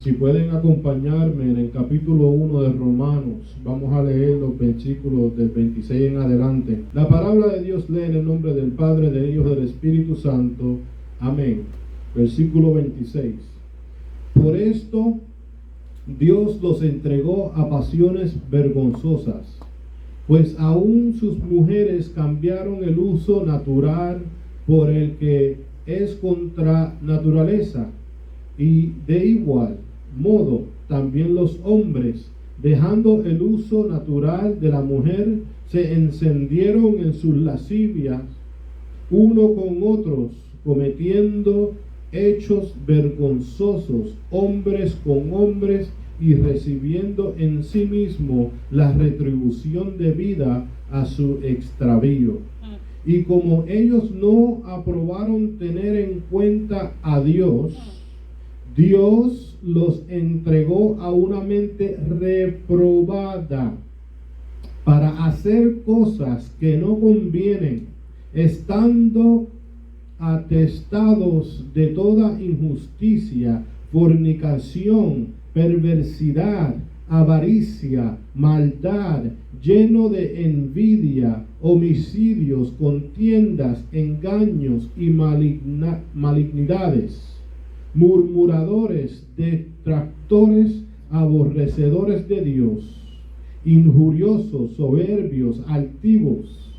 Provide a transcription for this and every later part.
Si pueden acompañarme en el capítulo 1 de Romanos, vamos a leer los versículos del 26 en adelante. La palabra de Dios lee en el nombre del Padre, del Hijo y del Espíritu Santo. Amén. Versículo 26. Por esto Dios los entregó a pasiones vergonzosas, pues aún sus mujeres cambiaron el uso natural por el que es contra naturaleza, y de igual modo también los hombres, dejando el uso natural de la mujer, se encendieron en sus lascivias uno con otros, cometiendo hechos vergonzosos, hombres con hombres, y recibiendo en sí mismo la retribución debida a su extravío. Y como ellos no aprobaron tener en cuenta a Dios, Dios los entregó a una mente reprobada para hacer cosas que no convienen, estando atestados de toda injusticia, fornicación, perversidad, avaricia, maldad, lleno de envidia, homicidios, contiendas, engaños y malignidades, murmuradores, detractores, aborrecedores de Dios, injuriosos, soberbios, altivos,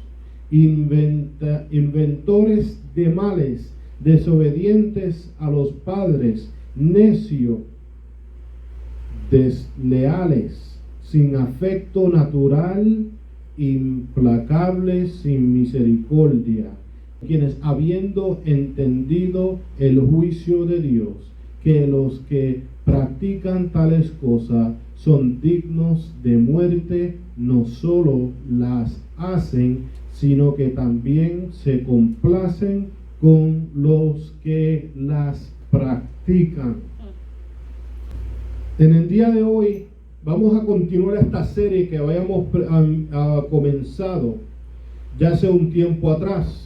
inventores de males, desobedientes a los padres, necios, desleales, sin afecto natural, implacables, sin misericordia, quienes habiendo entendido el juicio de Dios, que los que practican tales cosas son dignos de muerte, no solo las hacen, sino que también se complacen con los que las practican. En el día de hoy vamos a continuar esta serie que habíamos comenzado ya hace un tiempo atrás.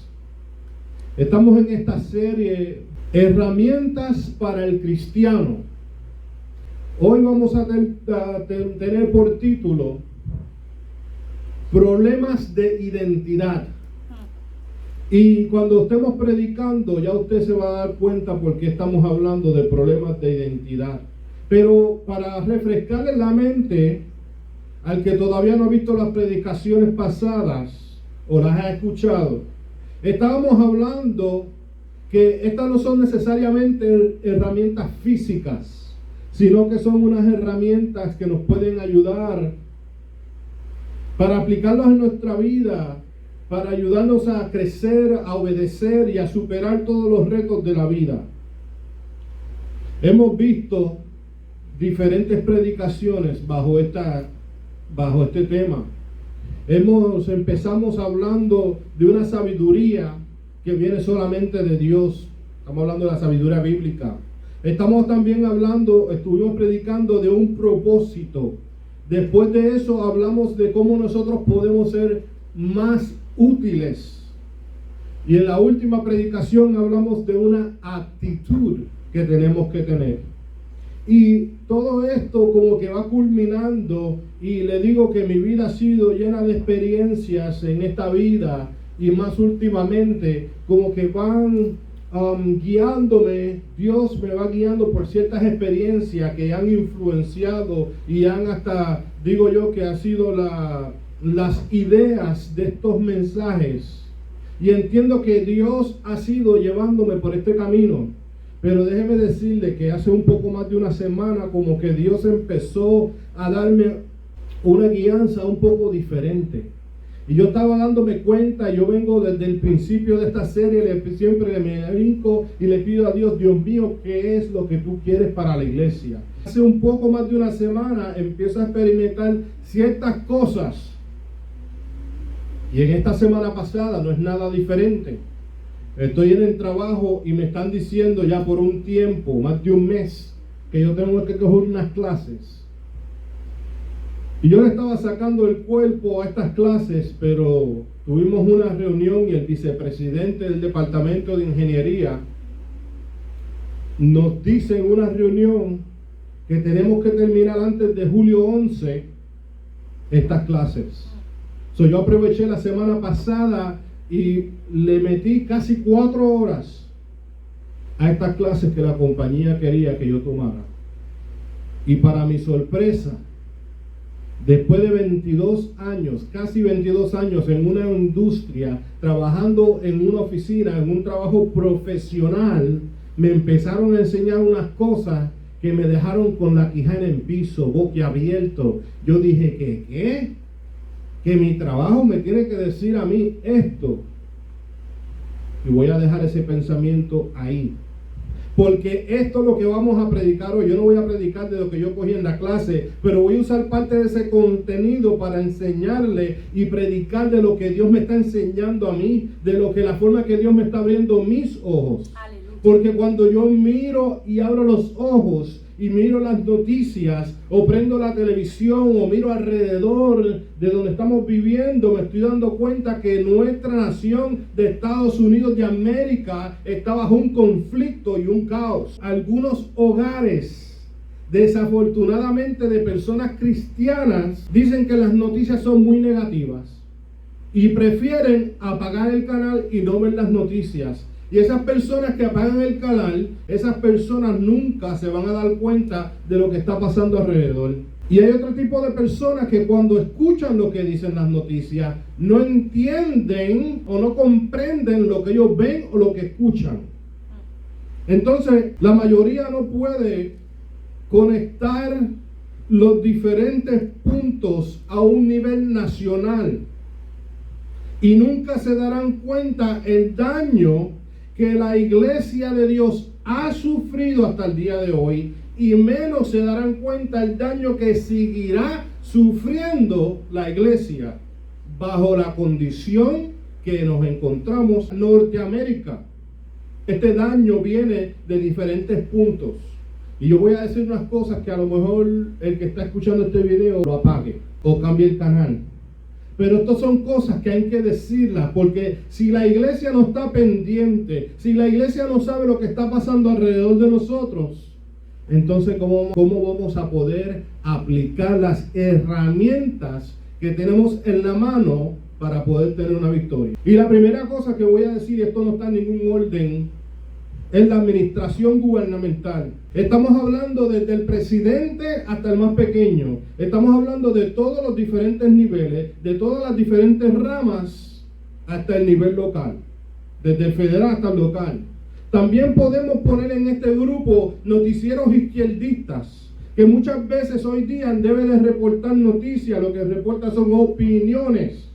Estamos en esta serie, Herramientas para el Cristiano. Hoy vamos a tener por título Problemas de Identidad. Y cuando estemos predicando, ya usted se va a dar cuenta por qué estamos hablando de problemas de identidad. Pero para refrescarle la mente al que todavía no ha visto las predicaciones pasadas o las ha escuchado, estábamos hablando que estas no son necesariamente herramientas físicas, sino que son unas herramientas que nos pueden ayudar para aplicarlas en nuestra vida, para ayudarnos a crecer, a obedecer y a superar todos los retos de la vida. Hemos visto diferentes predicaciones bajo este tema. Empezamos hablando de una sabiduría que viene solamente de Dios. Estamos hablando de la sabiduría bíblica. Estuvimos predicando de un propósito. Después de eso hablamos de cómo nosotros podemos ser más útiles. Y en la última predicación hablamos de una actitud que tenemos que tener. Y todo esto como que va culminando, y le digo que mi vida ha sido llena de experiencias en esta vida, y más últimamente como que van guiándome. Dios me va guiando por ciertas experiencias que han influenciado y han hasta, digo yo, que ha sido las ideas de estos mensajes. Y entiendo que Dios ha sido llevándome por este camino. Pero déjeme decirle que hace un poco más de una semana como que Dios empezó a darme una guianza un poco diferente. Y yo estaba dándome cuenta, yo vengo desde el principio de esta serie, siempre me brinco y le pido a Dios, Dios mío, ¿qué es lo que tú quieres para la iglesia? Hace un poco más de una semana empiezo a experimentar ciertas cosas. Y en esta semana pasada no es nada diferente. Estoy en el trabajo y me están diciendo ya por un tiempo, más de un mes, que yo tengo que coger unas clases. Y yo le estaba sacando el cuerpo a estas clases, pero tuvimos una reunión y el vicepresidente del departamento de ingeniería nos dice en una reunión que tenemos que terminar antes de julio 11 estas clases. Yo aproveché la semana pasada y le metí casi 4 horas a estas clases que la compañía quería que yo tomara. Y para mi sorpresa, después de 22 años, casi 22 años en una industria, trabajando en una oficina, en un trabajo profesional, me empezaron a enseñar unas cosas que me dejaron con la quijada en el piso, boquiabierto. Yo dije, ¿qué? Que mi trabajo me tiene que decir a mí esto. Y voy a dejar ese pensamiento ahí. Porque esto es lo que vamos a predicar hoy. Yo no voy a predicar de lo que yo cogí en la clase, pero voy a usar parte de ese contenido para enseñarle y predicar de lo que Dios me está enseñando a mí, de lo que la forma que Dios me está abriendo mis ojos. Aleluya. Porque cuando yo miro y abro los ojos y miro las noticias, o prendo la televisión, o miro alrededor de donde estamos viviendo, me estoy dando cuenta que nuestra nación de Estados Unidos de América está bajo un conflicto y un caos. Algunos hogares, desafortunadamente de personas cristianas, dicen que las noticias son muy negativas y prefieren apagar el canal y no ver las noticias. Y esas personas que apagan el canal, esas personas nunca se van a dar cuenta de lo que está pasando alrededor. Y hay otro tipo de personas que cuando escuchan lo que dicen las noticias, no entienden o no comprenden lo que ellos ven o lo que escuchan. Entonces, la mayoría no puede conectar los diferentes puntos a un nivel nacional. Y nunca se darán cuenta el daño que la iglesia de Dios ha sufrido hasta el día de hoy, y menos se darán cuenta el daño que seguirá sufriendo la iglesia bajo la condición que nos encontramos en Norteamérica. Este daño viene de diferentes puntos. Y yo voy a decir unas cosas que a lo mejor el que está escuchando este video lo apague o cambie el canal. Pero estas son cosas que hay que decirlas, porque si la iglesia no está pendiente, si la iglesia no sabe lo que está pasando alrededor de nosotros, entonces ¿cómo vamos a poder aplicar las herramientas que tenemos en la mano para poder tener una victoria? Y la primera cosa que voy a decir, esto no está en ningún orden, es la administración gubernamental. Estamos hablando desde el presidente hasta el más pequeño. Estamos hablando de todos los diferentes niveles, de todas las diferentes ramas hasta el nivel local, desde el federal hasta el local. También podemos poner en este grupo noticieros izquierdistas, que muchas veces hoy día deben de reportar noticias, lo que reportan son opiniones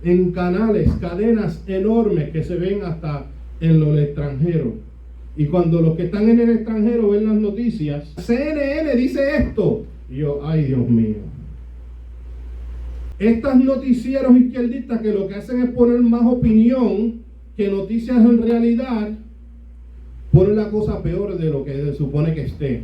en canales, cadenas enormes que se ven hasta en lo extranjero. Y cuando los que están en el extranjero ven las noticias, CNN dice esto, y yo, ay Dios mío. Estas noticieros izquierdistas que lo que hacen es poner más opinión que noticias en realidad, ponen la cosa peor de lo que se supone que esté.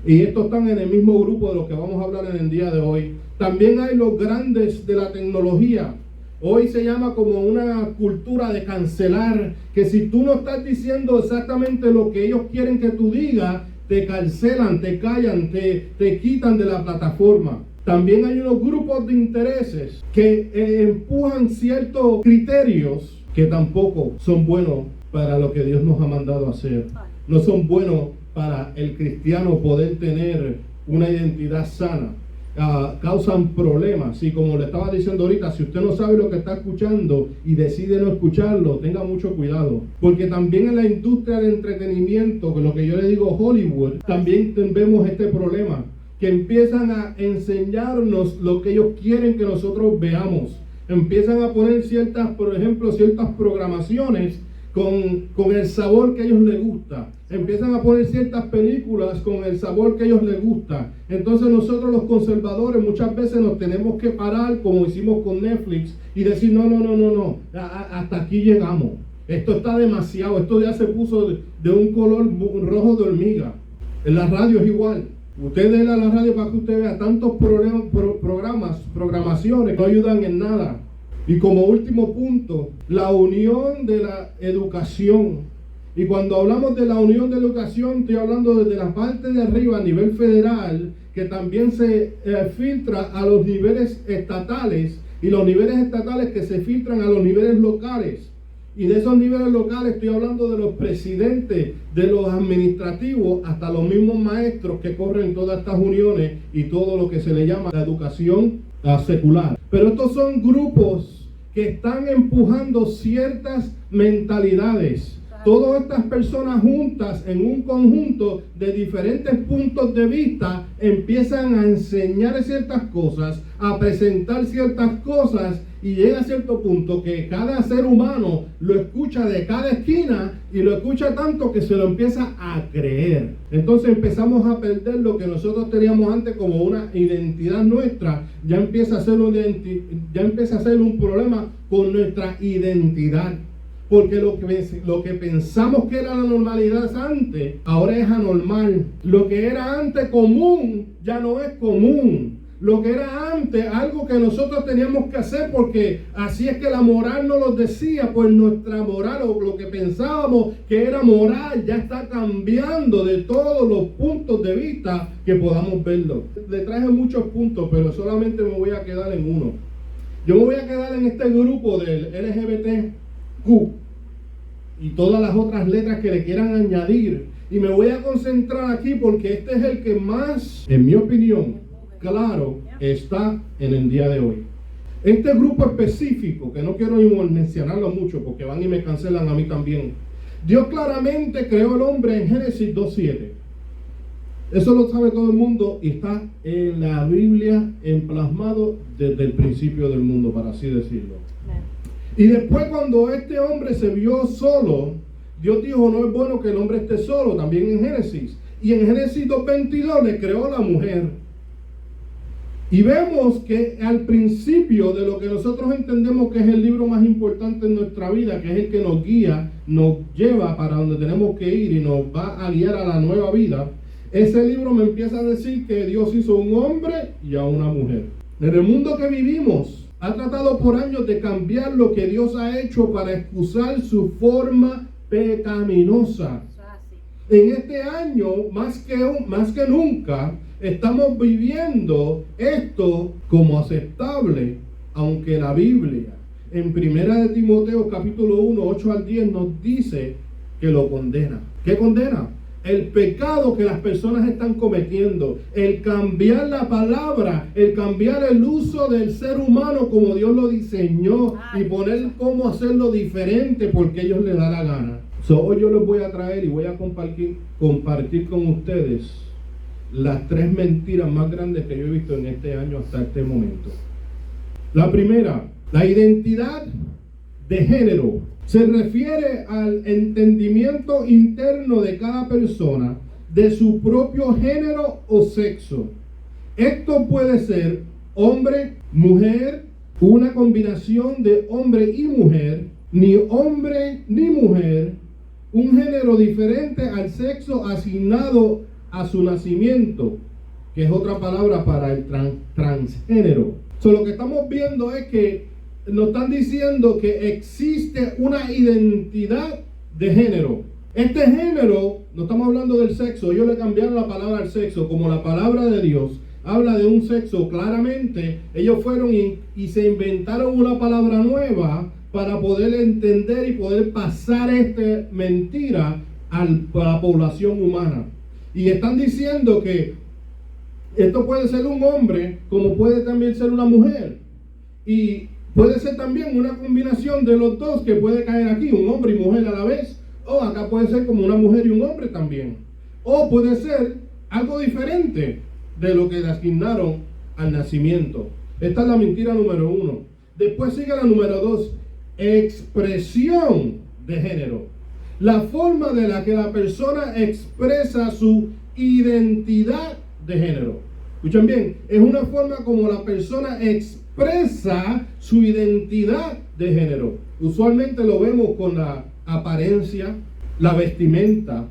Y estos están en el mismo grupo de lo que vamos a hablar en el día de hoy. También hay los grandes de la tecnología. Hoy se llama como una cultura de cancelar, que si tú no estás diciendo exactamente lo que ellos quieren que tú digas, te cancelan, te callan, te quitan de la plataforma. También hay unos grupos de intereses que empujan ciertos criterios que tampoco son buenos para lo que Dios nos ha mandado a hacer. No son buenos para el cristiano poder tener una identidad sana. Causan problemas. Y como le estaba diciendo ahorita, si usted no sabe lo que está escuchando y decide no escucharlo, tenga mucho cuidado, porque también en la industria del entretenimiento, con lo que yo le digo Hollywood, también vemos este problema, que empiezan a enseñarnos lo que ellos quieren que nosotros veamos. Empiezan a poner ciertas programaciones con el sabor que a ellos les gusta. Empiezan a poner ciertas películas con el sabor que a ellos les gusta. Entonces nosotros los conservadores muchas veces nos tenemos que parar, como hicimos con Netflix, y decir no, hasta aquí llegamos. Esto está demasiado, esto ya se puso de un color rojo de hormiga. En la radio es igual. Usted déle a la radio para que usted vea tantos programaciones que no ayudan en nada. Y como último punto, la unión de la educación Y cuando hablamos de la unión de educación, estoy hablando desde la parte de arriba a nivel federal, que también se filtra a los niveles estatales, y los niveles estatales que se filtran a los niveles locales. Y de esos niveles locales estoy hablando de los presidentes, de los administrativos, hasta los mismos maestros que corren todas estas uniones y todo lo que se le llama la educación secular. Pero estos son grupos que están empujando ciertas mentalidades. Todas estas personas juntas en un conjunto de diferentes puntos de vista empiezan a enseñar ciertas cosas, a presentar ciertas cosas, y llega a cierto punto que cada ser humano lo escucha de cada esquina y lo escucha tanto que se lo empieza a creer. Entonces empezamos a perder lo que nosotros teníamos antes como una identidad nuestra. Ya empieza a ser un problema con nuestra identidad. Porque lo que pensamos que era la normalidad antes, ahora es anormal. Lo que era antes común, ya no es común. Lo que era antes, algo que nosotros teníamos que hacer porque así es que la moral nos lo decía, pues nuestra moral o lo que pensábamos que era moral ya está cambiando de todos los puntos de vista que podamos verlo. Le traje muchos puntos, pero solamente me voy a quedar en uno. Yo me voy a quedar en este grupo del LGBTQ y todas las otras letras que le quieran añadir, y me voy a concentrar aquí porque este es el que más, en mi opinión, claro está en el día de hoy. Este grupo específico, que no quiero mencionarlo mucho porque van y me cancelan a mí también. Dios claramente creó al hombre en Génesis 2:7. Eso lo sabe todo el mundo y está en la Biblia emplasmado desde el principio del mundo, para así decirlo. Y después, cuando este hombre se vio solo, Dios dijo: no es bueno que el hombre esté solo, también en Génesis. Y en Génesis 2:22 le creó la mujer. Y vemos que al principio de lo que nosotros entendemos que es el libro más importante en nuestra vida, que es el que nos guía, nos lleva para donde tenemos que ir y nos va a guiar a la nueva vida, ese libro me empieza a decir que Dios hizo un hombre y a una mujer. En el mundo que vivimos, ha tratado por años de cambiar lo que Dios ha hecho para excusar su forma pecaminosa. En este año, más que nunca, estamos viviendo esto como aceptable, aunque la Biblia, en 1 Timoteo capítulo 1, 8 al 10, nos dice que lo condena. ¿Qué condena? El pecado que las personas están cometiendo, el cambiar la palabra, el cambiar el uso del ser humano como Dios lo diseñó y poner cómo hacerlo diferente porque ellos les da la gana. Hoy yo les voy a traer y voy a compartir con ustedes las 3 mentiras más grandes que yo he visto en este año hasta este momento. La primera, la identidad de género se refiere al entendimiento interno de cada persona de su propio género o sexo. Esto puede ser hombre, mujer, una combinación de hombre y mujer, ni hombre ni mujer, un género diferente al sexo asignado a su nacimiento, que es otra palabra para el transgénero. Lo que estamos viendo es que nos están diciendo que existe una identidad de género. Este género, no estamos hablando del sexo, ellos le cambiaron la palabra al sexo, como la palabra de Dios habla de un sexo claramente, ellos fueron y se inventaron una palabra nueva para poder entender y poder pasar esta mentira a la población humana. Y están diciendo que esto puede ser un hombre, como puede también ser una mujer. Y puede ser también una combinación de los dos que puede caer aquí, un hombre y mujer a la vez. O acá puede ser como una mujer y un hombre también. O puede ser algo diferente de lo que le asignaron al nacimiento. Esta es la mentira número 1. Después sigue la número 2. Expresión de género. La forma de la que la persona expresa su identidad de género. Escuchen bien, es una forma como la persona expresa su identidad de género. Usualmente lo vemos con la apariencia, la vestimenta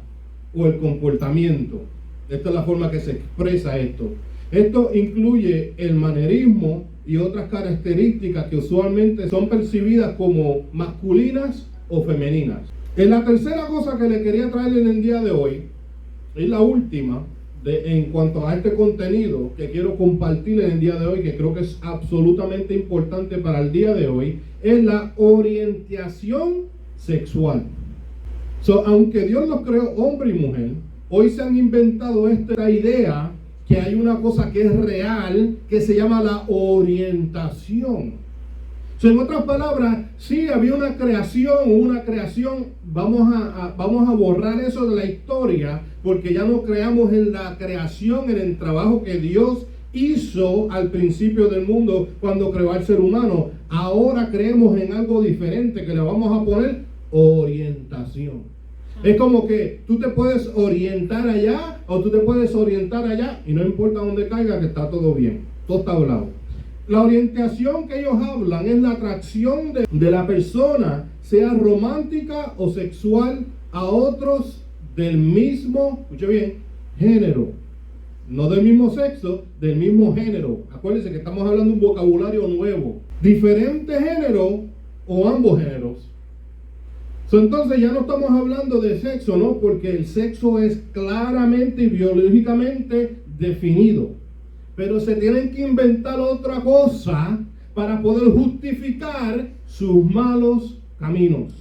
o el comportamiento. Esta es la forma que se expresa esto. Esto incluye el manerismo y otras características que usualmente son percibidas como masculinas o femeninas. La tercera cosa que le quería traer en el día de hoy, es la última en cuanto a este contenido que quiero compartir en el día de hoy, que creo que es absolutamente importante para el día de hoy, es la orientación sexual. Aunque Dios los creó hombre y mujer, hoy se han inventado esta idea que hay una cosa que es real, que se llama la orientación. En otras palabras, sí había una creación, vamos a borrar eso de la historia, porque ya no creamos en la creación, en el trabajo que Dios hizo al principio del mundo cuando creó al ser humano. Ahora creemos en algo diferente, que le vamos a poner orientación. Es como que tú te puedes orientar allá o tú te puedes orientar allá y no importa dónde caiga, que está todo bien, todo está hablado. La orientación que ellos hablan es la atracción de la persona, sea romántica o sexual, a otros del mismo, escuche bien, género. No del mismo sexo, del mismo género. Acuérdense que estamos hablando de un vocabulario nuevo. Diferente género o ambos géneros. Entonces ya no estamos hablando de sexo, ¿no? Porque el sexo es claramente y biológicamente definido. Pero se tienen que inventar otra cosa para poder justificar sus malos caminos.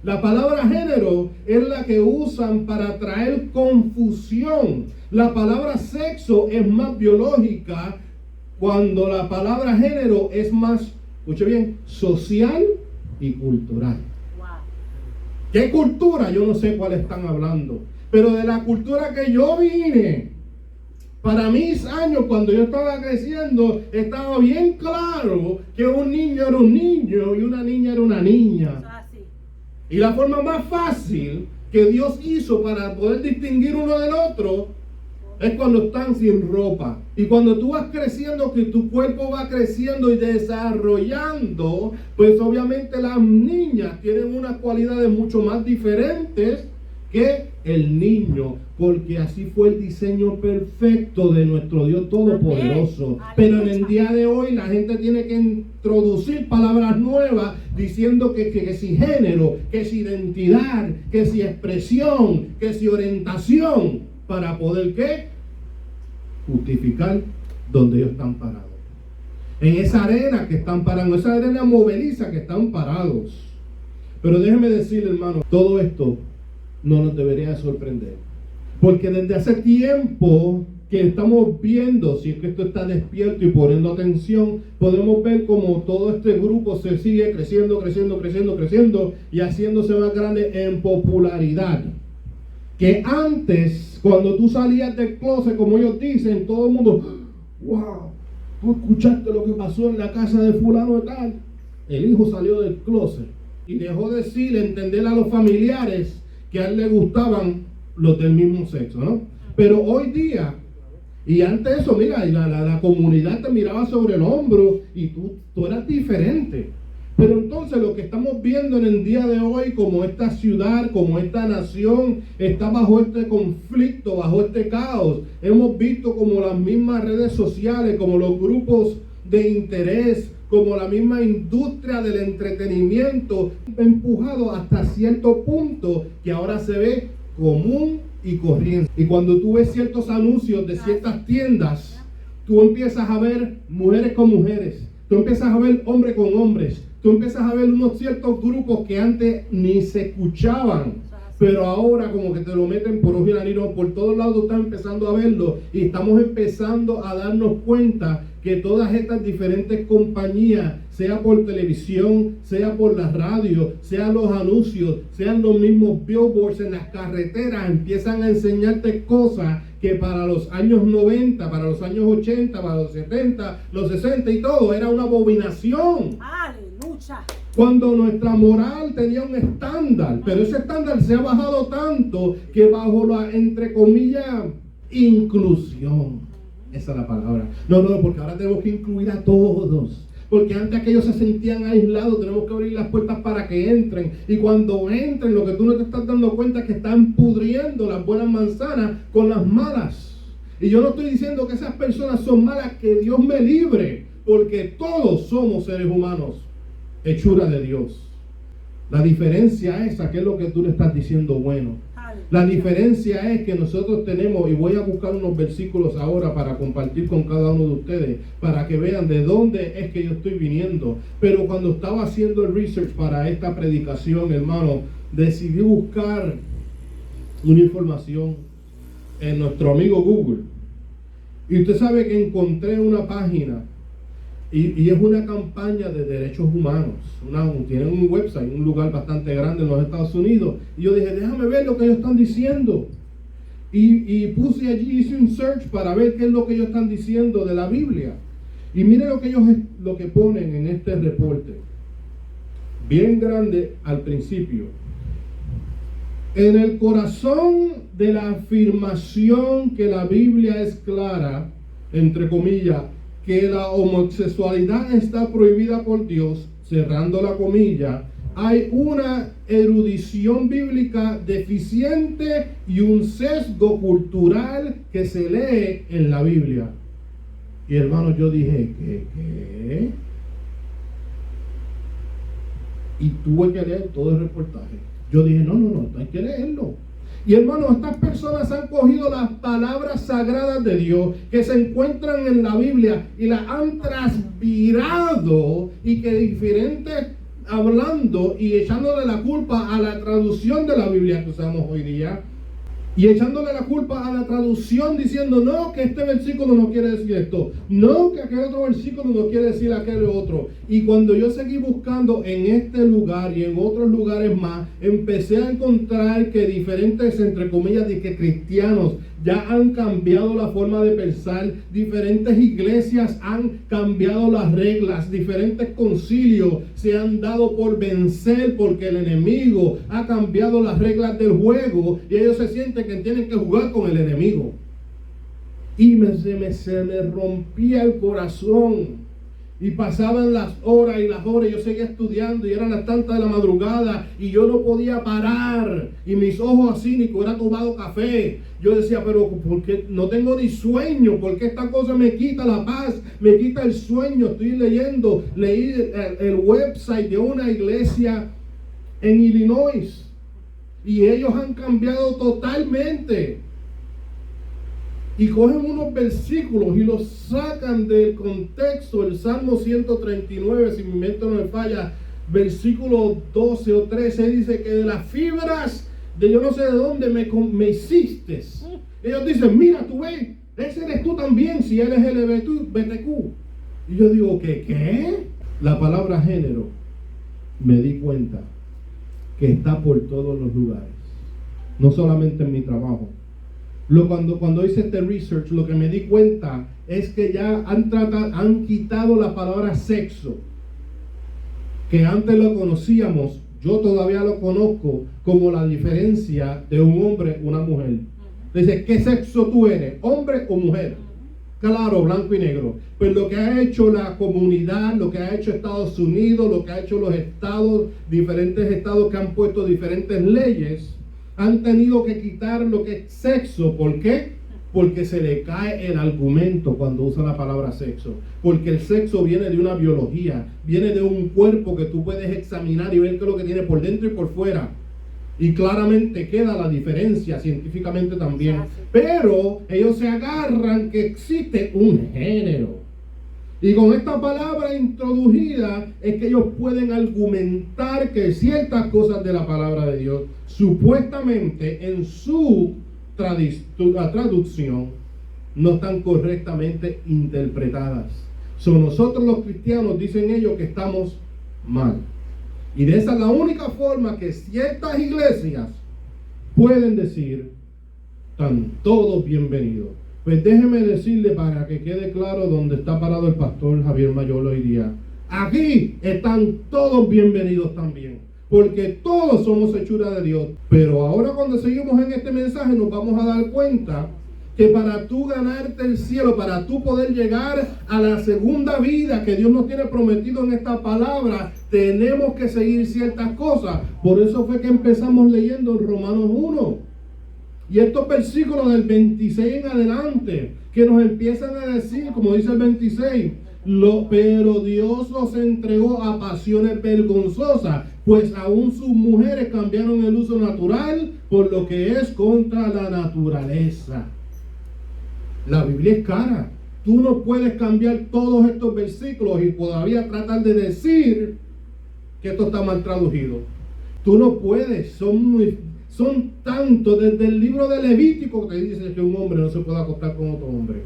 La palabra género es la que usan para traer confusión. La palabra sexo es más biológica, cuando la palabra género es más, escuche bien, social y cultural. ¿Qué cultura? Yo no sé cuál están hablando. Pero de la cultura que yo vine, para mis años, cuando yo estaba creciendo, estaba bien claro que un niño era un niño y una niña era una niña. Y la forma más fácil que Dios hizo para poder distinguir uno del otro es cuando están sin ropa. Y cuando tú vas creciendo, que tu cuerpo va creciendo y desarrollando, pues obviamente las niñas tienen unas cualidades mucho más diferentes que el niño, porque así fue el diseño perfecto de nuestro Dios Todopoderoso. Pero en el día de hoy la gente tiene que introducir palabras nuevas diciendo que si género, que si identidad, que si expresión, que si orientación, para poder ¿qué? Justificar donde ellos están parados. En esa arena que están parados, esa arena movediza que están parados. Pero déjeme decirle, hermano, todo esto no nos debería sorprender, porque desde hace tiempo que estamos viendo, si es que esto está despierto y poniendo atención, podemos ver como todo este grupo se sigue creciendo y haciéndose más grande en popularidad. Que antes, cuando tú salías del closet, como ellos dicen, todo el mundo, wow, tú escuchaste lo que pasó en la casa de fulano de tal. El hijo salió del closet y dejó de decirle, entender a los familiares que a él le gustaban los del mismo sexo, ¿no? Pero hoy día, y antes eso, mira, la comunidad te miraba sobre el hombro y tú eras diferente. Pero entonces lo que estamos viendo en el día de hoy, como esta ciudad, como esta nación está bajo este conflicto, bajo este caos, hemos visto como las mismas redes sociales, como los grupos de interés, como la misma industria del entretenimiento, empujado hasta cierto punto que ahora se ve común y corriente. Y cuando tú ves ciertos anuncios de ciertas tiendas, tú empiezas a ver mujeres con mujeres, tú empiezas a ver hombres con hombres, tú empiezas a ver unos ciertos grupos que antes ni se escuchaban, pero ahora como que te lo meten por ojo y nariz, por todos lados estás empezando a verlo, y estamos empezando a darnos cuenta que todas estas diferentes compañías, sea por televisión, sea por la radio, sean los anuncios, sean los mismos billboards en las carreteras, empiezan a enseñarte cosas que para los años 90, para los años 80, para los 70, los 60 y todo, era una abominación. ¡Aleluya! Cuando nuestra moral tenía un estándar, pero ese estándar se ha bajado tanto que bajo la, entre comillas, inclusión. Esa es la palabra. No, porque ahora tenemos que incluir a todos. Porque antes aquellos se sentían aislados, tenemos que abrir las puertas para que entren. Y cuando entren, lo que tú no te estás dando cuenta es que están pudriendo las buenas manzanas con las malas. Y yo no estoy diciendo que esas personas son malas, que Dios me libre, porque todos somos seres humanos, hechura de Dios. La diferencia es a qué es lo que tú le estás diciendo bueno. La diferencia es que nosotros tenemos, y voy a buscar unos versículos ahora para compartir con cada uno de ustedes, para que vean de dónde es que yo estoy viniendo. Pero cuando estaba haciendo el research para esta predicación, hermano, decidí buscar una información en nuestro amigo Google. Y usted sabe que encontré una página, y es una campaña de derechos humanos. Tienen un website, un lugar bastante grande en los Estados Unidos. Y yo dije, déjame ver lo que ellos están diciendo. Y puse allí, hice un search para ver qué es lo que ellos están diciendo de la Biblia. Y mire lo que ponen en este reporte. Bien grande al principio. En el corazón de la afirmación que la Biblia es clara, entre comillas, que la homosexualidad está prohibida por Dios, cerrando la comilla, hay una erudición bíblica deficiente y un sesgo cultural que se lee en la Biblia. Y hermano, yo dije, ¿qué? Y tuve que leer todo el reportaje. Yo dije, no, hay que leerlo. Y hermanos, estas personas han cogido las palabras sagradas de Dios que se encuentran en la Biblia y las han transpirado, y que diferentes, hablando y echándole la culpa a la traducción de la Biblia que usamos hoy día, y echándole la culpa a la traducción, diciendo, no, que este versículo no quiere decir esto, no, que aquel otro versículo no quiere decir aquel otro. Y cuando yo seguí buscando en este lugar y en otros lugares más, empecé a encontrar que diferentes, entre comillas, de que cristianos ya han cambiado la forma de pensar, diferentes iglesias han cambiado las reglas, diferentes concilios se han dado por vencer porque el enemigo ha cambiado las reglas del juego y ellos se sienten que tienen que jugar con el enemigo. Y se me rompía el corazón. Y pasaban las horas y las horas, yo seguía estudiando y eran las tantas de la madrugada y yo no podía parar, y mis ojos así, ni que hubiera tomado café. Yo decía, pero ¿por qué no tengo ni sueño? ¿Por qué esta cosa me quita la paz, me quita el sueño? Leí el website de una iglesia en Illinois y ellos han cambiado totalmente. Y cogen unos versículos y los sacan del contexto. El Salmo 139, si mi mente no me falla, versículo 12 o 13, dice que de las fibras de yo no sé de dónde me hiciste. Ellos dicen, mira, tú ves, ese eres tú también, si eres LGBTQ. Y yo digo, ¿qué? La palabra género, me di cuenta que está por todos los lugares. No solamente en mi trabajo. Cuando hice este research, lo que me di cuenta es que ya han quitado la palabra sexo, que antes lo conocíamos, yo todavía lo conozco como la diferencia de un hombre y una mujer. Dice, ¿qué sexo tú eres? ¿Hombre o mujer? Claro, blanco y negro. Pues lo que ha hecho la comunidad, lo que ha hecho Estados Unidos, lo que ha hecho los estados, diferentes estados que han puesto diferentes leyes, han tenido que quitar lo que es sexo. ¿Por qué? Porque se le cae el argumento cuando usa la palabra sexo. Porque el sexo viene de una biología, viene de un cuerpo que tú puedes examinar y ver qué es lo que tiene por dentro y por fuera. Y claramente queda la diferencia científicamente también. Pero ellos se agarran que existe un género. Y con esta palabra introducida es que ellos pueden argumentar que ciertas cosas de la palabra de Dios, supuestamente en su traducción, no están correctamente interpretadas. Nosotros los cristianos, dicen ellos, que estamos mal. Y de esa es la única forma que ciertas iglesias pueden decir, están todos bienvenidos. Pues déjeme decirle, para que quede claro donde está parado el pastor Javier Mayor hoy día, aquí están todos bienvenidos también, porque todos somos hechura de Dios. Pero ahora, cuando seguimos en este mensaje, nos vamos a dar cuenta que para tú ganarte el cielo, para tú poder llegar a la segunda vida que Dios nos tiene prometido en esta palabra, tenemos que seguir ciertas cosas. Por eso fue que empezamos leyendo en Romanos 1. Y estos versículos del 26 en adelante, que nos empiezan a decir, como dice el 26, Pero Dios los entregó a pasiones vergonzosas, pues aún sus mujeres cambiaron el uso natural por lo que es contra la naturaleza. La Biblia es cara. Tú no puedes cambiar todos estos versículos y todavía tratar de decir que esto está mal traducido. Tú no puedes. Son tantos. Desde el libro de Levítico que dice que un hombre no se puede acostar con otro hombre.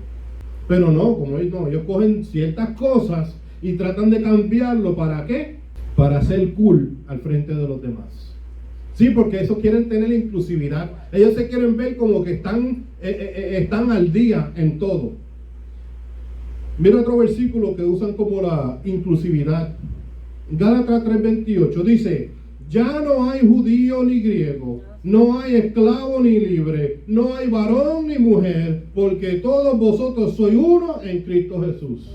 Pero no, como ellos cogen ciertas cosas y tratan de cambiarlo. ¿Para qué? Para ser cool al frente de los demás. Sí, porque eso quieren tener inclusividad. Ellos se quieren ver como que están al día en todo. Mira otro versículo que usan como la inclusividad. Gálatas 3:28 dice: ya no hay judío ni griego, no hay esclavo ni libre, no hay varón ni mujer, porque todos vosotros sois uno en Cristo Jesús.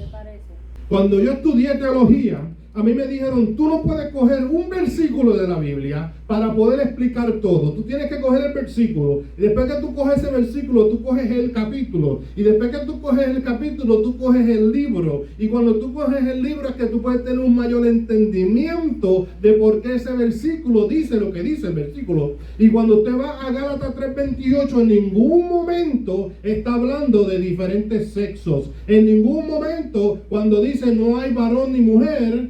Cuando yo estudié teología, a mí me dijeron, tú no puedes coger un versículo de la Biblia para poder explicar todo. Tú tienes que coger el versículo. Y después que tú coges ese versículo, tú coges el capítulo. Y después que tú coges el capítulo, tú coges el libro. Y cuando tú coges el libro es que tú puedes tener un mayor entendimiento de por qué ese versículo dice lo que dice el versículo. Y cuando usted va a Gálatas 3:28, en ningún momento está hablando de diferentes sexos. En ningún momento, cuando dice no hay varón ni mujer,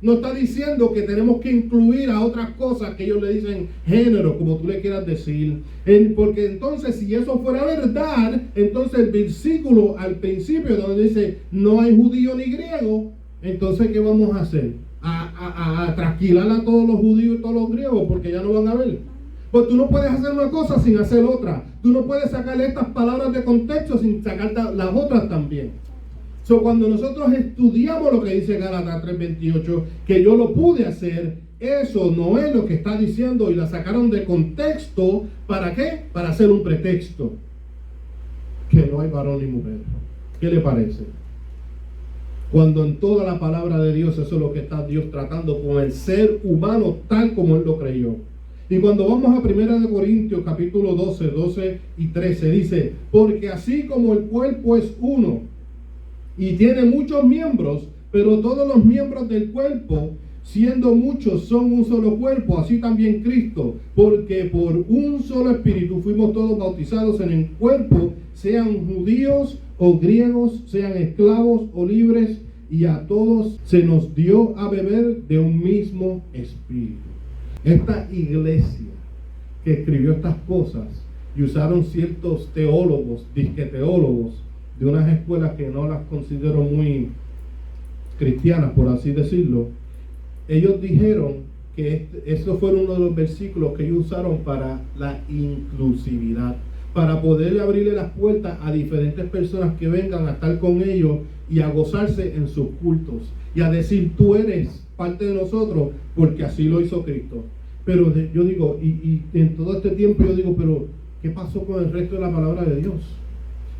no está diciendo que tenemos que incluir a otras cosas que ellos le dicen género, como tú le quieras decir. Porque entonces, si eso fuera verdad, entonces el versículo al principio donde dice no hay judío ni griego, entonces ¿qué vamos a hacer? A trasquilar a todos los judíos y todos los griegos, porque ya no van a ver. Pues tú no puedes hacer una cosa sin hacer otra. Tú no puedes sacar estas palabras de contexto sin sacar las otras también. Cuando nosotros estudiamos lo que dice Gálatas 3:28, que yo lo pude hacer, eso no es lo que está diciendo y la sacaron de contexto. ¿Para qué? Para hacer un pretexto. Que no hay varón ni mujer. ¿Qué le parece? Cuando en toda la palabra de Dios eso es lo que está Dios tratando con el ser humano tal como Él lo creyó. Y cuando vamos a 1 Corintios capítulo 12 y 13 dice: porque así como el cuerpo es uno y tiene muchos miembros, pero todos los miembros del cuerpo, siendo muchos, son un solo cuerpo, así también Cristo, porque por un solo espíritu fuimos todos bautizados en el cuerpo, sean judíos o griegos, sean esclavos o libres, y a todos se nos dio a beber de un mismo espíritu. Esta iglesia que escribió estas cosas y usaron ciertos teólogos, disqueteólogos, de unas escuelas que no las considero muy cristianas, por así decirlo, ellos dijeron que eso fue uno de los versículos que ellos usaron para la inclusividad, para poder abrirle las puertas a diferentes personas que vengan a estar con ellos y a gozarse en sus cultos y a decir, tú eres parte de nosotros porque así lo hizo Cristo. Pero yo digo, y en todo este tiempo yo digo, pero ¿qué pasó con el resto de la palabra de Dios?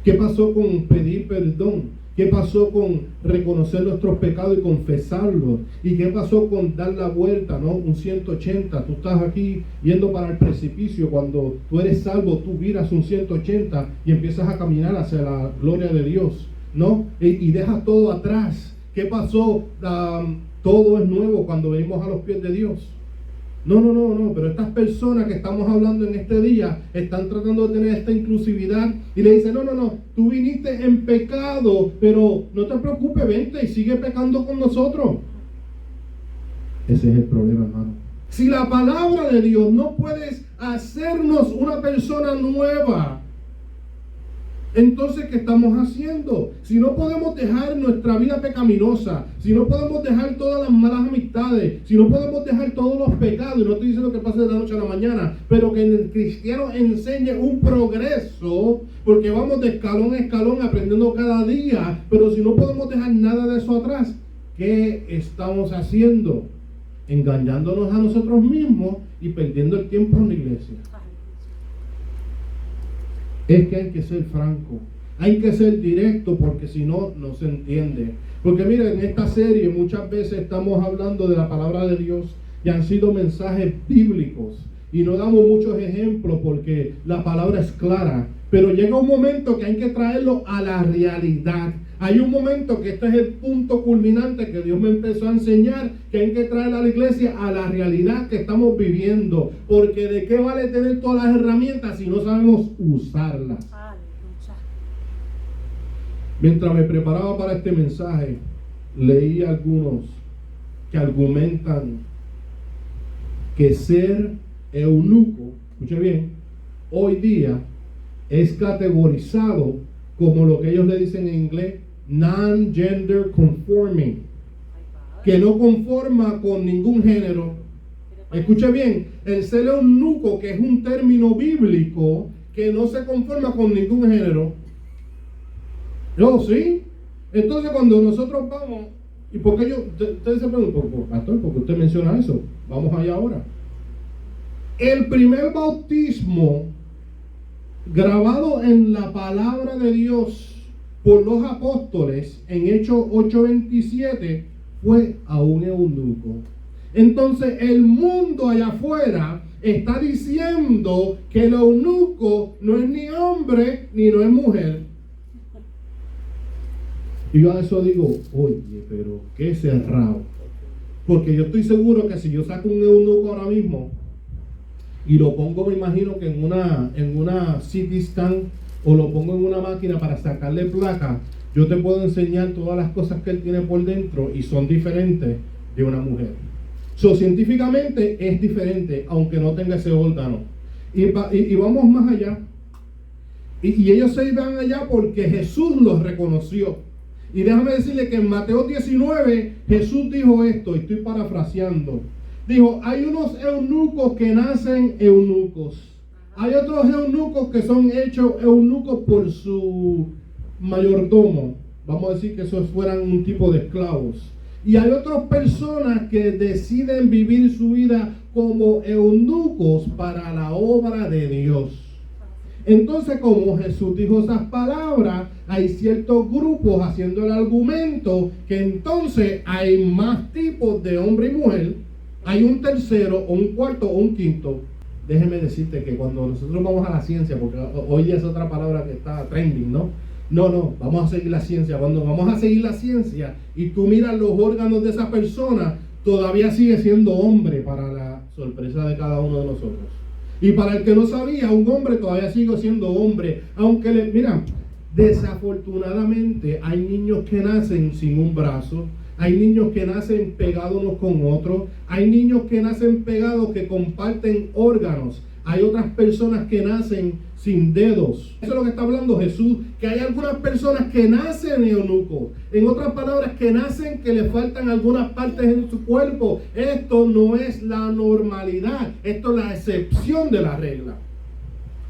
¿Qué pasó con pedir perdón? ¿Qué pasó con reconocer nuestros pecados y confesarlos? ¿Y qué pasó con dar la vuelta, ¿no? Un 180. Tú estás aquí yendo para el precipicio. Cuando tú eres salvo, tú viras un 180 y empiezas a caminar hacia la gloria de Dios, ¿no? Y dejas todo atrás. ¿Qué pasó? Todo es nuevo cuando venimos a los pies de Dios. No, pero estas personas que estamos hablando en este día están tratando de tener esta inclusividad y le dicen, no, tú viniste en pecado, pero no te preocupes, vente y sigue pecando con nosotros. Ese es el problema, hermano. Si la palabra de Dios no puede hacernos una persona nueva, entonces, ¿qué estamos haciendo? Si no podemos dejar nuestra vida pecaminosa, si no podemos dejar todas las malas amistades, si no podemos dejar todos los pecados, y no estoy diciendo que pase de la noche a la mañana, pero que el cristiano enseñe un progreso, porque vamos de escalón a escalón aprendiendo cada día, pero si no podemos dejar nada de eso atrás, ¿qué estamos haciendo? Engañándonos a nosotros mismos y perdiendo el tiempo en la iglesia. Es que hay que ser franco, hay que ser directo, porque si no, no se entiende. Porque miren, en esta serie muchas veces estamos hablando de la palabra de Dios y han sido mensajes bíblicos y no damos muchos ejemplos porque la palabra es clara, Pero llega un momento que hay que traerlo a la realidad. Hay un momento que este es el punto culminante que Dios me empezó a enseñar, que hay que traer a la iglesia a la realidad que estamos viviendo. Porque ¿de qué vale tener todas las herramientas si no sabemos usarlas? Mientras me preparaba para este mensaje, leí algunos que argumentan que ser eunuco, escuche bien, hoy día es categorizado como lo que ellos le dicen en inglés non-gender conforming, que no conforma con ningún género. Escuche bien, el ser eunuco, que es un término bíblico que no se conforma con ningún género. ¿No? ¿Sí? Entonces cuando nosotros vamos, ¿y por qué ustedes se preguntan, pastor, por qué usted menciona eso? Vamos allá ahora. El primer bautismo grabado en la palabra de Dios por los apóstoles en Hechos 8:27 fue a un eunuco. Entonces el mundo allá afuera está diciendo que el eunuco no es ni hombre ni no es mujer. Y yo a eso digo, oye, pero qué cerrado. Porque yo estoy seguro que si yo saco un eunuco ahora mismo y lo pongo, me imagino que en una CT scan o lo pongo en una máquina para sacarle placa, yo te puedo enseñar todas las cosas que él tiene por dentro y son diferentes de una mujer. Científicamente es diferente, aunque no tenga ese órgano. Y vamos más allá. Y ellos se iban allá porque Jesús los reconoció. Y déjame decirle que en Mateo 19 Jesús dijo esto, y estoy parafraseando. Dijo, hay unos eunucos que nacen eunucos. Hay otros eunucos que son hechos eunucos por su mayordomo. Vamos a decir que esos fueran un tipo de esclavos. Y hay otras personas que deciden vivir su vida como eunucos para la obra de Dios. Entonces, como Jesús dijo esas palabras, hay ciertos grupos haciendo el argumento que entonces hay más tipos de hombre y mujer. Hay un tercero, o un cuarto, o un quinto. Déjeme decirte que cuando nosotros vamos a la ciencia, porque hoy es otra palabra que está trending, ¿no? No, vamos a seguir la ciencia. Cuando vamos a seguir la ciencia y tú miras los órganos de esa persona, todavía sigue siendo hombre, para la sorpresa de cada uno de nosotros. Y para el que no sabía, un hombre todavía sigue siendo hombre. Aunque mira, desafortunadamente hay niños que nacen sin un brazo. Hay niños que nacen pegados unos con otros. Hay niños que nacen pegados que comparten órganos. Hay otras personas que nacen sin dedos. Eso es lo que está hablando Jesús, que hay algunas personas que nacen eunucos. En otras palabras, que nacen que le faltan algunas partes en su cuerpo. Esto no es la normalidad. Esto es la excepción de la regla.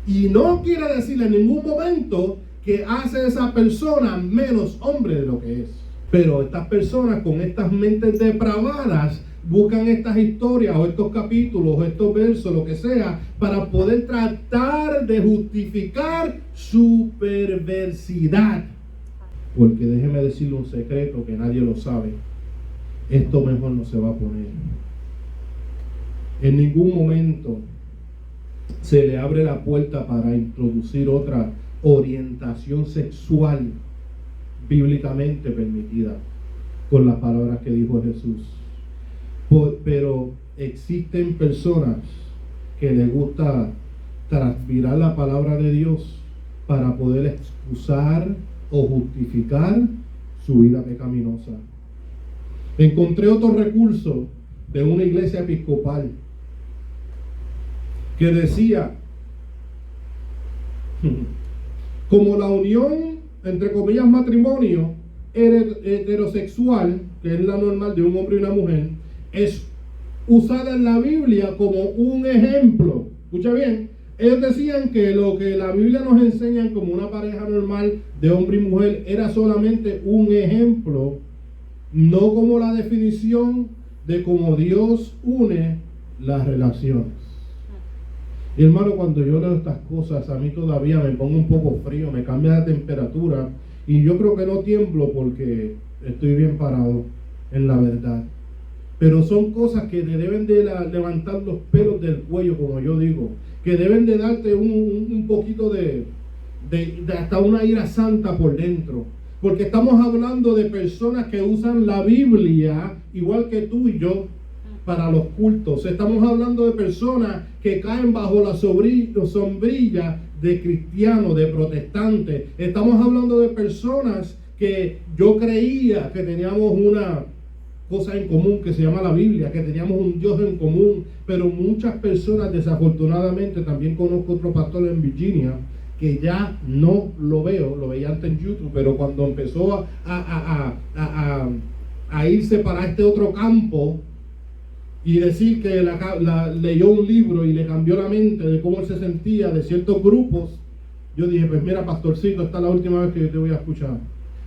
Y no quiere decir en ningún momento que hace esa persona menos hombre de lo que es. Pero estas personas con estas mentes depravadas buscan estas historias o estos capítulos o estos versos, lo que sea, para poder tratar de justificar su perversidad. Porque déjeme decirle un secreto que nadie lo sabe. Esto mejor no se va a poner. En ningún momento se le abre la puerta para introducir otra orientación sexual bíblicamente permitida con las palabras que dijo Jesús. Pero existen personas que les gusta transpirar la palabra de Dios para poder excusar o justificar su vida pecaminosa. Encontré otro recurso de una iglesia episcopal que decía, como la unión, entre comillas, matrimonio heterosexual, que es la normal de un hombre y una mujer, es usada en la Biblia como un ejemplo. Escucha bien, ellos decían que lo que la Biblia nos enseña como una pareja normal de hombre y mujer era solamente un ejemplo, no como la definición de cómo Dios une las relaciones. Y hermano, cuando yo leo estas cosas, a mí todavía me pongo un poco frío, me cambia la temperatura, y yo creo que no tiemblo porque estoy bien parado en la verdad. Pero son cosas que te deben de levantar los pelos del cuello, como yo digo, que deben de darte un poquito de de hasta una ira santa por dentro. Porque estamos hablando de personas que usan la Biblia, igual que tú y yo, para los cultos. Estamos hablando de personas que caen bajo la sombrilla de cristianos, de protestantes. Estamos hablando de personas que yo creía que teníamos una cosa en común que se llama la Biblia, que teníamos un Dios en común, pero muchas personas, desafortunadamente, también conozco otro pastor en Virginia que ya no lo veo, lo veía antes en YouTube, pero cuando empezó a irse para este otro campo y decir que leyó un libro y le cambió la mente de cómo él se sentía de ciertos grupos, yo dije, pues mira, pastorcito, esta es la última vez que yo te voy a escuchar,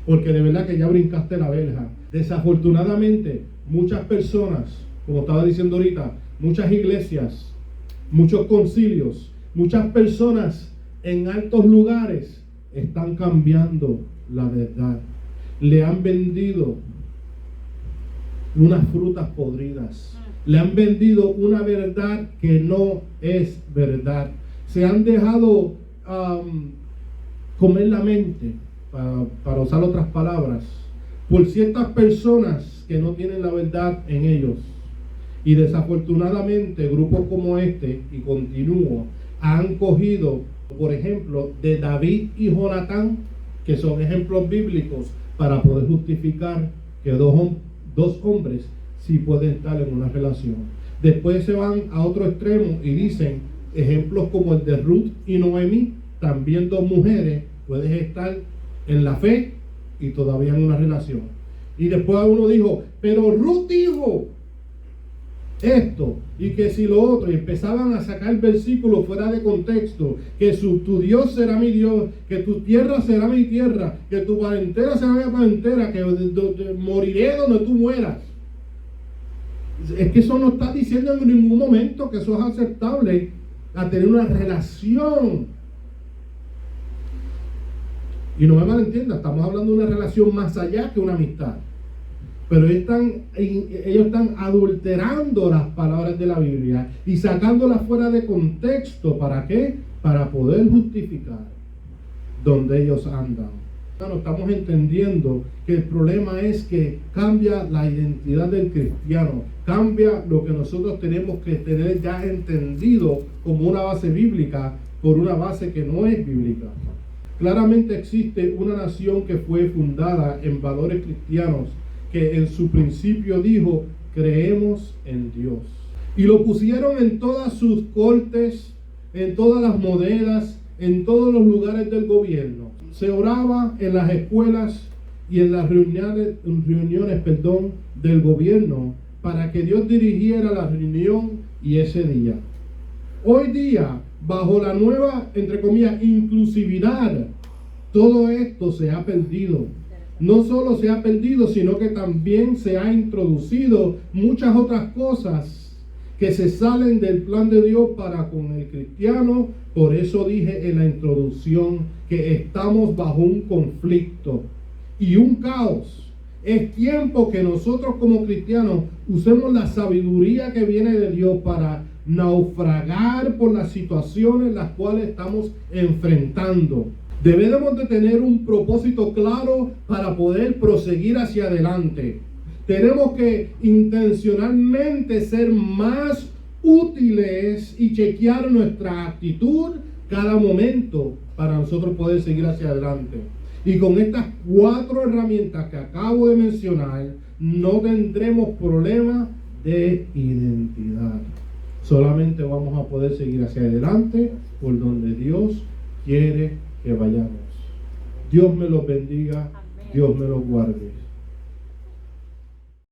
porque de verdad que ya brincaste la verja. Desafortunadamente, muchas personas, como estaba diciendo ahorita, muchas iglesias, muchos concilios, muchas personas en altos lugares están cambiando la verdad. Le han vendido unas frutas podridas. Le han vendido una verdad que no es verdad. Se han dejado comer la mente, para usar otras palabras, por ciertas personas que no tienen la verdad en ellos. Y desafortunadamente grupos como este, y continúo, han cogido, por ejemplo, de David y Jonatán, que son ejemplos bíblicos, para poder justificar que dos hombres sí pueden estar en una relación. Después se van a otro extremo y dicen ejemplos como el de Ruth y Noemí, también dos mujeres pueden estar en la fe y todavía en una relación. Y después uno dijo, pero Ruth dijo esto y que si lo otro, y empezaban a sacar versículos fuera de contexto, que tu Dios será mi Dios, que tu tierra será mi tierra, que tu parentela será mi parentela, que moriré donde tú mueras. Es que eso no está diciendo en ningún momento que eso es aceptable a tener una relación. Y no me malentiendan, estamos hablando de una relación más allá que una amistad. Pero ellos están adulterando las palabras de la Biblia y sacándolas fuera de contexto. ¿Para qué? Para poder justificar donde ellos andan. Bueno, estamos entendiendo que el problema es que cambia la identidad del cristiano, cambia lo que nosotros tenemos que tener ya entendido como una base bíblica por una base que no es bíblica. Claramente existe una nación que fue fundada en valores cristianos, que en su principio dijo, creemos en Dios. Y lo pusieron en todas sus cortes, en todas las monedas, en todos los lugares del gobierno. Se oraba en las escuelas y en las reuniones del gobierno para que Dios dirigiera la reunión y ese día. Hoy día, bajo la nueva, entre comillas, inclusividad, todo esto se ha perdido. No solo se ha perdido, sino que también se ha introducido muchas otras cosas que se salen del plan de Dios para con el cristiano. Por eso dije en la introducción que estamos bajo un conflicto y un caos. Es tiempo que nosotros como cristianos usemos la sabiduría que viene de Dios para naufragar por las situaciones las cuales estamos enfrentando. Debemos de tener un propósito claro para poder proseguir hacia adelante. Tenemos que intencionalmente ser más útiles y chequear nuestra actitud cada momento para nosotros poder seguir hacia adelante. Y con estas 4 herramientas que acabo de mencionar, no tendremos problema de identidad. Solamente vamos a poder seguir hacia adelante por donde Dios quiere que vayamos. Dios me los bendiga. Amén. Dios me los guarde.